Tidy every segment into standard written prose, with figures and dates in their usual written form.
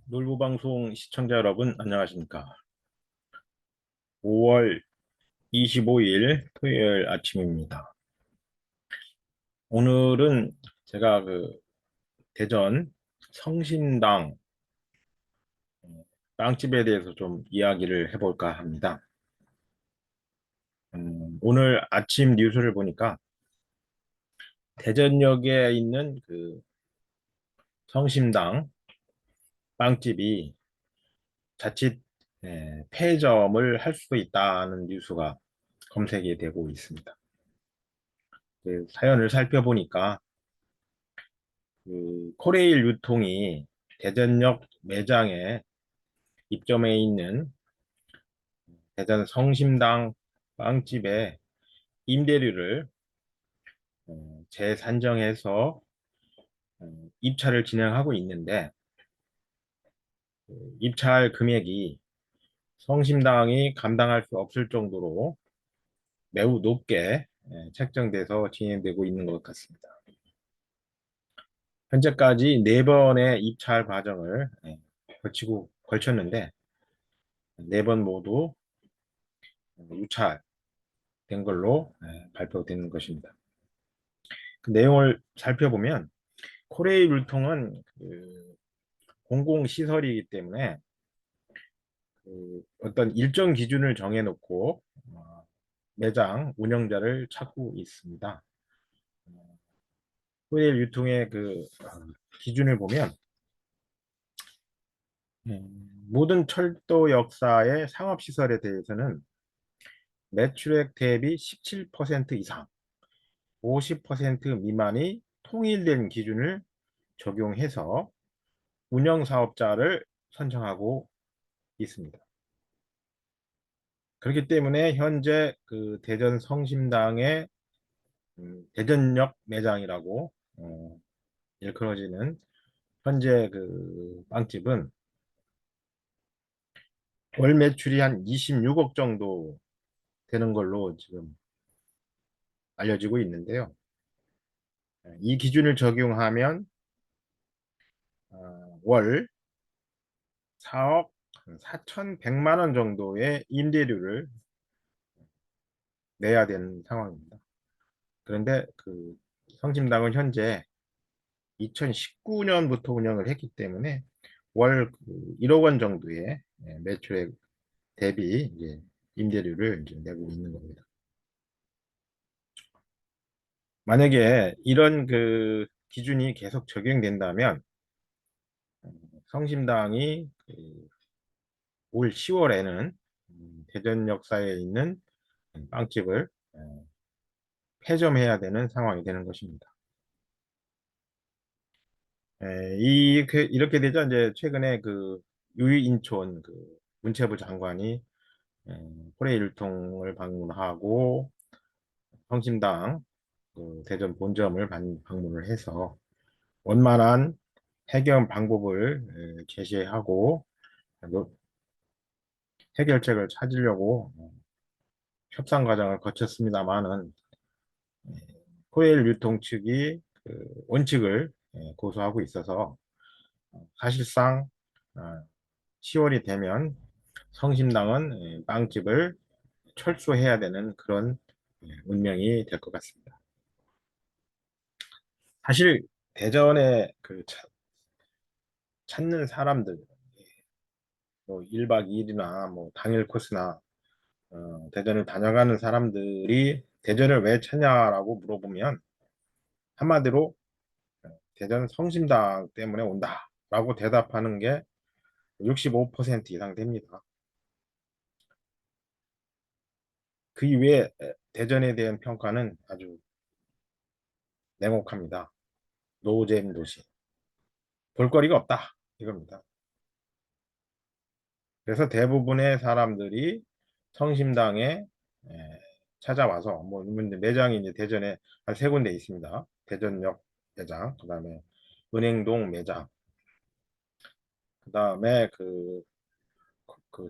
놀부방송 시청자 여러분, 안녕하십니까? 5월 25일 토요일 아침입니다. 오늘은 제가 대전 성심당 빵집에 대해서 좀 이야기를 해볼까 합니다. 오늘 아침 뉴스를 보니까 대전역에 있는 성심당 빵집이 자칫 폐점을 할 수도 있다는 뉴스가 검색이 되고 있습니다. 사연을 살펴보니까 코레일 유통이 대전역 매장에 입점해 있는 대전 성심당 빵집의 임대료를 재산정해서 입찰을 진행하고 있는데, 입찰 금액이 성심당이 감당할 수 없을 정도로 매우 높게 책정돼서 진행되고 있는 것 같습니다. 현재까지 4번의 입찰 과정을 걸쳤는데 4번 모두 유찰된 걸로 발표된 것입니다. 그 내용을 살펴보면 코레일 율통은 공공시설이기 때문에 어떤 일정 기준을 정해놓고 매장 운영자를 찾고 있습니다. 코레일 유통의 기준을 보면 모든 철도 역사의 상업시설에 대해서는 매출액 대비 17% 이상, 50% 미만이 통일된 기준을 적용해서 운영사업자를 선정하고 있습니다. 그렇기 때문에 현재 대전 성심당의 대전역 매장이라고 일컬어지는 현재 빵집은 월 매출이 한 26억 정도 되는 걸로 지금 알려지고 있는데요. 이 기준을 적용하면 월 4억 4,100만 원 정도의 임대료를 내야 되는 상황입니다. 그런데 성심당은 현재 2019년부터 운영을 했기 때문에 월 1억 원 정도의 매출액 대비 이제 임대료를 이제 내고 있는 겁니다. 만약에 이런 기준이 계속 적용된다면 성심당이 올 10월에는 대전 역사에 있는 빵집을 폐점해야 되는 상황이 되는 것입니다. 이렇게 되자 이제 최근에 유인촌 문체부 장관이 코레일통을 방문하고 성심당 대전 본점을 방문을 해서 원만한 해결 방법을 제시하고 해결책을 찾으려고 협상 과정을 거쳤습니다만은 코레일 유통 측이 원칙을 고수하고 있어서 사실상 10월이 되면 성심당은 빵집을 철수해야 되는 그런 운명이 될 것 같습니다. 사실 대전에 찾는 사람들, 뭐 1박 2일이나 뭐 당일 코스나 대전을 다녀가는 사람들이 대전을 왜 찾냐라고 물어보면 한마디로 대전 성심당 때문에 온다라고 대답하는 게 65% 이상 됩니다. 그 이외에 대전에 대한 평가는 아주 냉혹합니다. 노잼 도시. 볼거리가 없다. 이겁니다. 그래서 대부분의 사람들이 성심당에 찾아와서 뭐 매장이 이제 대전에 한 3군데 있습니다. 대전역 매장, 그다음에 은행동 매장, 그다음에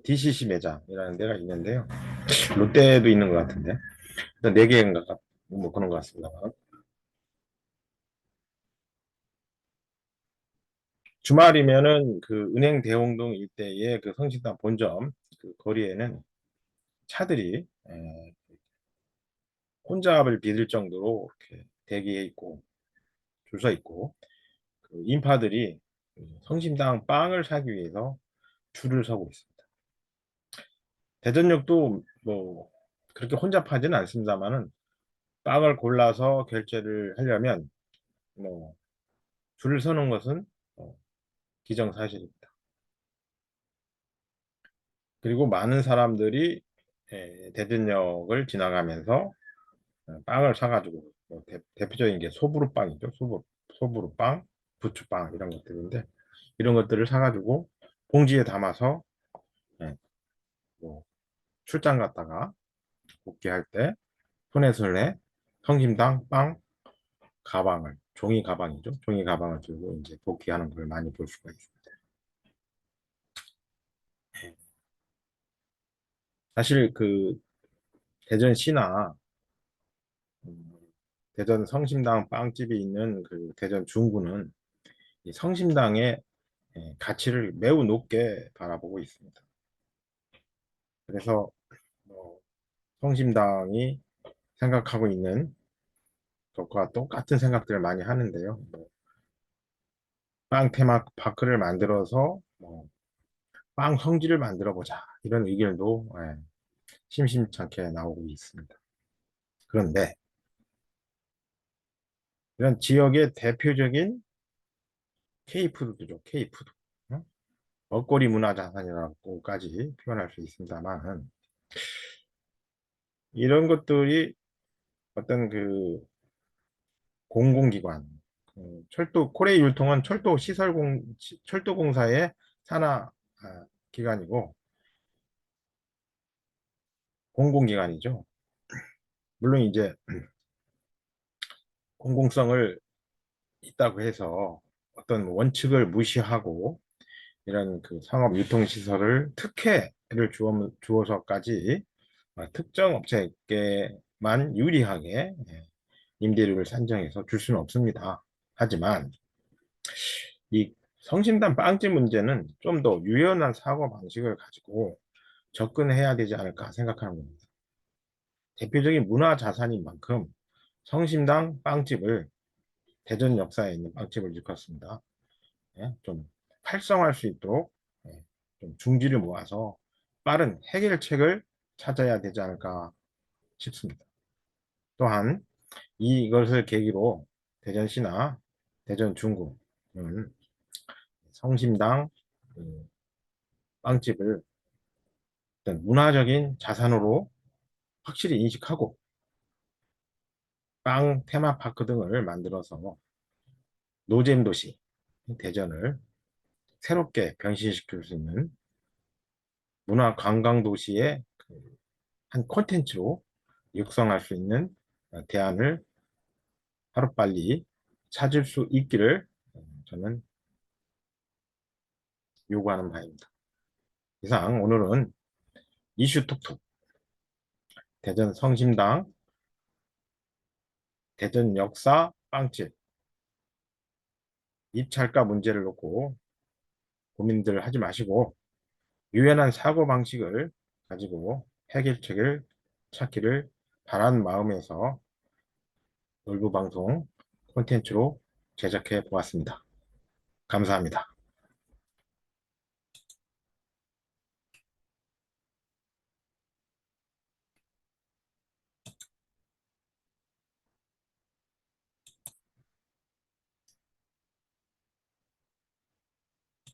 DCC 매장이라는 데가 있는데요. 롯데도 있는 것 같은데. 일단 4개인가 뭐 그런 것 같습니다. 주말이면은 그 은행 대홍동 일대의 그 성심당 본점 그 거리에는 차들이 혼잡을 빚을 정도로 이렇게 대기해 있고 줄 서 있고 그 인파들이 그 성심당 빵을 사기 위해서 줄을 서고 있습니다. 대전역도 뭐 그렇게 혼잡하지는 않습니다만은 빵을 골라서 결제를 하려면 뭐 줄을 서는 것은 어, 기정사실입니다. 그리고 많은 사람들이 대전역을 지나가면서 빵을 사가지고 뭐 대표적인 게 소보루빵이죠. 소보루빵, 부추빵 이런 것들인데 이런 것들을 사가지고 봉지에 담아서 예, 뭐 출장 갔다가 복귀할 때 손에 성심당 빵 가방을 종이 가방이죠. 종이 가방을 들고 이제 복귀하는 걸 많이 볼 수가 있습니다. 사실 그 대전시나 음, 대전 성심당 빵집이 있는 그 대전 중구는 이 성심당의 가치를 매우 높게 바라보고 있습니다. 그래서 뭐 성심당이 생각하고 있는 것과 똑같은 생각들을 많이 하는데요. 뭐빵 테마 파크를 만들어서 뭐빵 성지를 만들어 보자 이런 의견도 심심찮게 나오고 있습니다. 그런데 이런 지역의 대표적인 K푸드죠. K푸드. 어? 먹거리 문화자산이라고까지 표현할 수 있습니다만 이런 것들이 어떤 그 공공기관, 코레일 율통은 철도공사의 산하 기관이고 공공기관이죠. 물론 이제 공공성을 있다고 해서 어떤 원칙을 무시하고 이런 그 상업 유통시설을 특혜를 주어서까지 특정 업체에게만 유리하게 임대료를 산정해서 줄 수는 없습니다. 하지만 이 성심당 빵집 문제는 좀 더 유연한 사고 방식을 가지고 접근해야 되지 않을까 생각하는 겁니다. 대표적인 문화 자산인 만큼 성심당 빵집을 대전 역사에 있는 빵집을 일컫습니다. 좀 활성화할 수 있도록 좀 중지를 모아서 빠른 해결책을 찾아야 되지 않을까 싶습니다. 또한 이것을 계기로 대전시나 대전 중구는 성심당 빵집을 어떤 문화적인 자산으로 확실히 인식하고 빵 테마파크 등을 만들어서 노잼 도시 대전을 새롭게 변신시킬 수 있는 문화 관광 도시의 한 콘텐츠로 육성할 수 있는 대안을 하루빨리 찾을 수 있기를 저는 요구하는 바입니다. 이상 오늘은 이슈 톡톡 대전 성심당 대전 역사 빵집 입찰가 문제를 놓고 고민들 하지 마시고 유연한 사고방식을 가지고 해결책을 찾기를 바란 마음에서 놀부 방송 콘텐츠로 제작해 보았습니다. 감사합니다.